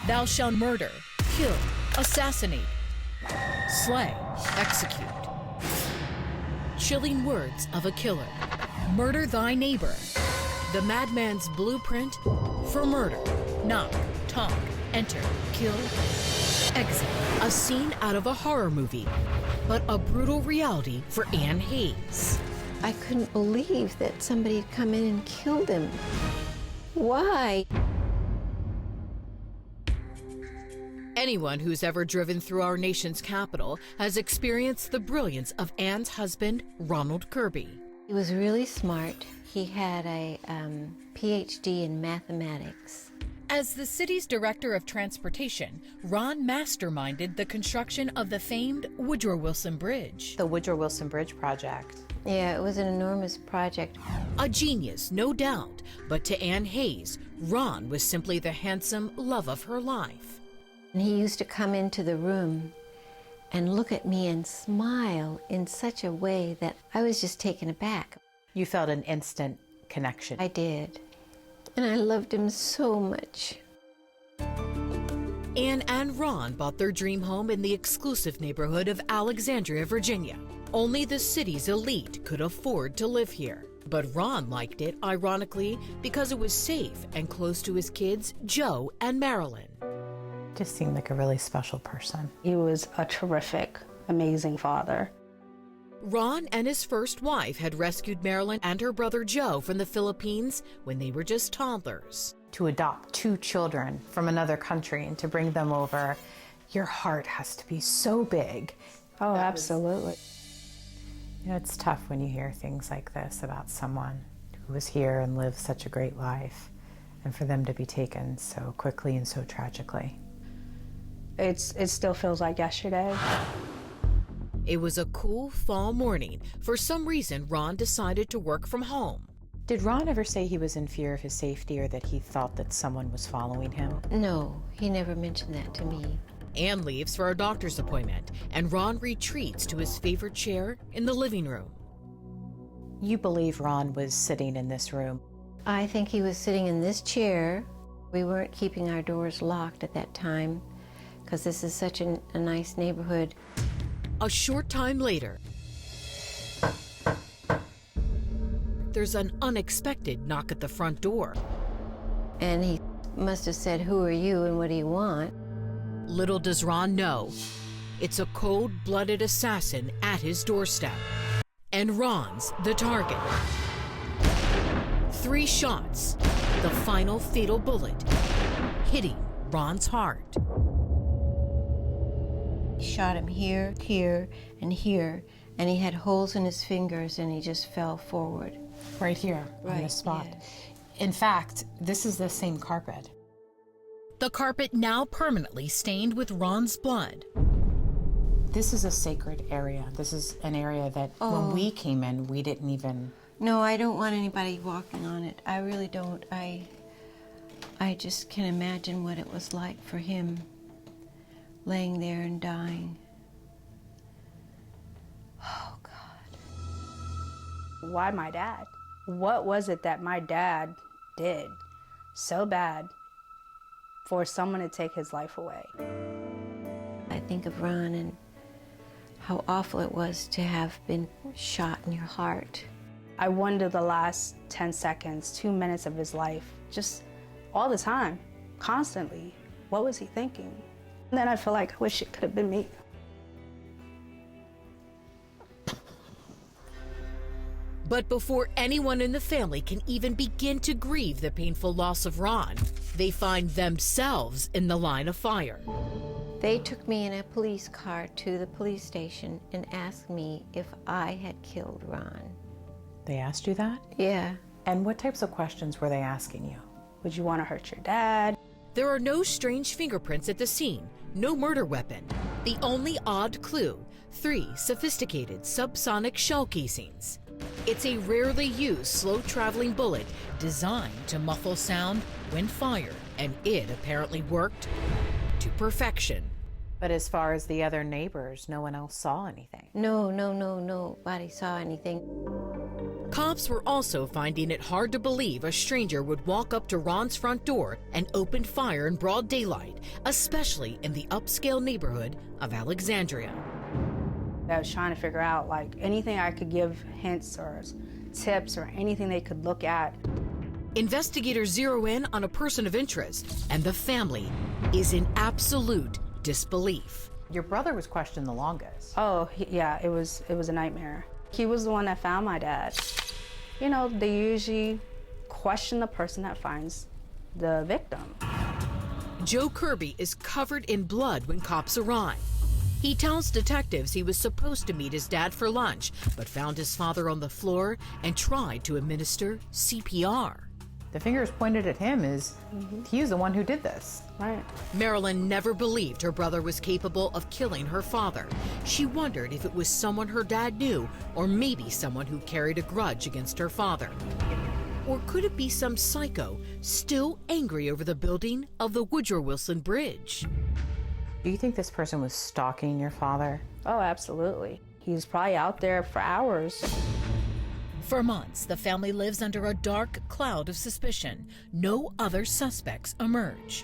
Thou shalt murder, kill, assassinate, slay, execute. Chilling words of a killer. Murder thy neighbor. The madman's blueprint for murder. Knock, talk, enter, kill, exit. A scene out of a horror movie, but a brutal reality for Anne Hayes. I couldn't believe that somebody had come in and killed him. Why? Anyone who's ever driven through our nation's capital has experienced the brilliance of Anne's husband, Ronald Kirby. He was really smart. He had a PhD in mathematics. As the city's director of transportation, Ron masterminded the construction of the famed Woodrow Wilson Bridge. The Woodrow Wilson Bridge project. Yeah, it was an enormous project. A genius, no doubt, but to Anne Hayes, Ron was simply the handsome love of her life. And he used to come into the room and look at me and smile in such a way that I was just taken aback. You felt an instant connection. I did. And I loved him so much. Anne and Ron bought their dream home in the exclusive neighborhood of Alexandria, Virginia. Only the city's elite could afford to live here. But Ron liked it, ironically, because it was safe and close to his kids, Joe and Marilyn. Just seemed like a really special person. He was a terrific, amazing father. Ron and his first wife had rescued Marilyn and her brother Joe from the Philippines when they were just toddlers. To adopt 2 children from another country and to bring them over, your heart has to be so big. Oh, absolutely. You know, it's tough when you hear things like this about someone who was here and lived such a great life, and for them to be taken so quickly and so tragically. It still feels like yesterday. It was a cool fall morning. For some reason, Ron decided to work from home. Did Ron ever say he was in fear of his safety or that he thought that someone was following him? No, he never mentioned that to me. Anne leaves for a doctor's appointment, and Ron retreats to his favorite chair in the living room. You believe Ron was sitting in this room? I think he was sitting in this chair. We weren't keeping our doors locked at that time because this is such a nice neighborhood. A short time later, there's an unexpected knock at the front door. And he must have said, "Who are you and what do you want?" Little does Ron know, it's a cold-blooded assassin at his doorstep. And Ron's the target. 3 shots, the final fatal bullet, hitting Ron's heart. He shot him here, here, and here, and he had holes in his fingers and he just fell forward. Right here, on the spot. Yes. In fact, this is the same carpet. The carpet now permanently stained with Ron's blood. This is a sacred area. This is an area that when we came in, we didn't even... No, I don't want anybody walking on it. I really don't. I just can imagine what it was like for him, laying there and dying. Oh, God. Why my dad? What was it that my dad did so bad for someone to take his life away? I think of Ron and how awful it was to have been shot in your heart. I wonder the last 10 seconds, 2 minutes of his life, just all the time, constantly, what was he thinking? And then I feel like I wish it could have been me. But before anyone in the family can even begin to grieve the painful loss of Ron, they find themselves in the line of fire. They took me in a police car to the police station and asked me if I had killed Ron. They asked you that? Yeah. And what types of questions were they asking you? Would you want to hurt your dad? There are no strange fingerprints at the scene, no murder weapon. The only odd clue, 3 sophisticated subsonic shell casings. It's a rarely used slow-traveling bullet designed to muffle sound when fired, and it apparently worked to perfection. But as far as the other neighbors, no one else saw anything. No, nobody saw anything. Cops were also finding it hard to believe a stranger would walk up to Ron's front door and open fire in broad daylight, especially in the upscale neighborhood of Alexandria. I was trying to figure out, like, anything I could give hints or tips or anything they could look at. Investigators zero in on a person of interest, and the family is in absolute disbelief. Your brother was questioned the longest. Oh, yeah, it was a nightmare. He was the one that found my dad. You know, they usually question the person that finds the victim. Joe Kirby is covered in blood when cops arrive. He tells detectives he was supposed to meet his dad for lunch, but found his father on the floor and tried to administer CPR. The finger is pointed at him as he's the one who did this. Right. Marilyn never believed her brother was capable of killing her father. She wondered if it was someone her dad knew, or maybe someone who carried a grudge against her father. Or could it be some psycho still angry over the building of the Woodrow Wilson Bridge? Do you think this person was stalking your father? Oh, absolutely. He was probably out there for hours. For months, the family lives under a dark cloud of suspicion. No other suspects emerge.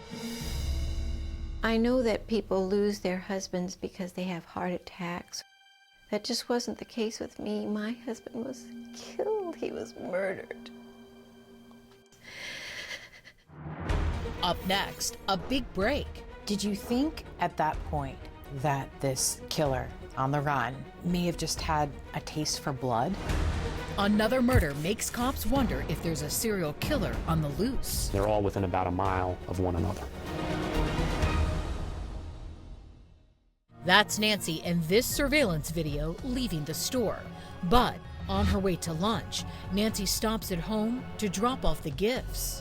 I know that people lose their husbands because they have heart attacks. That just wasn't the case with me. My husband was killed. He was murdered. Up next, a big break. Did you think at that point that this killer on the run may have just had a taste for blood? Another murder makes cops wonder if there's a serial killer on the loose. They're all within about a mile of one another. That's Nancy in this surveillance video leaving the store. But on her way to lunch, Nancy stops at home to drop off the gifts.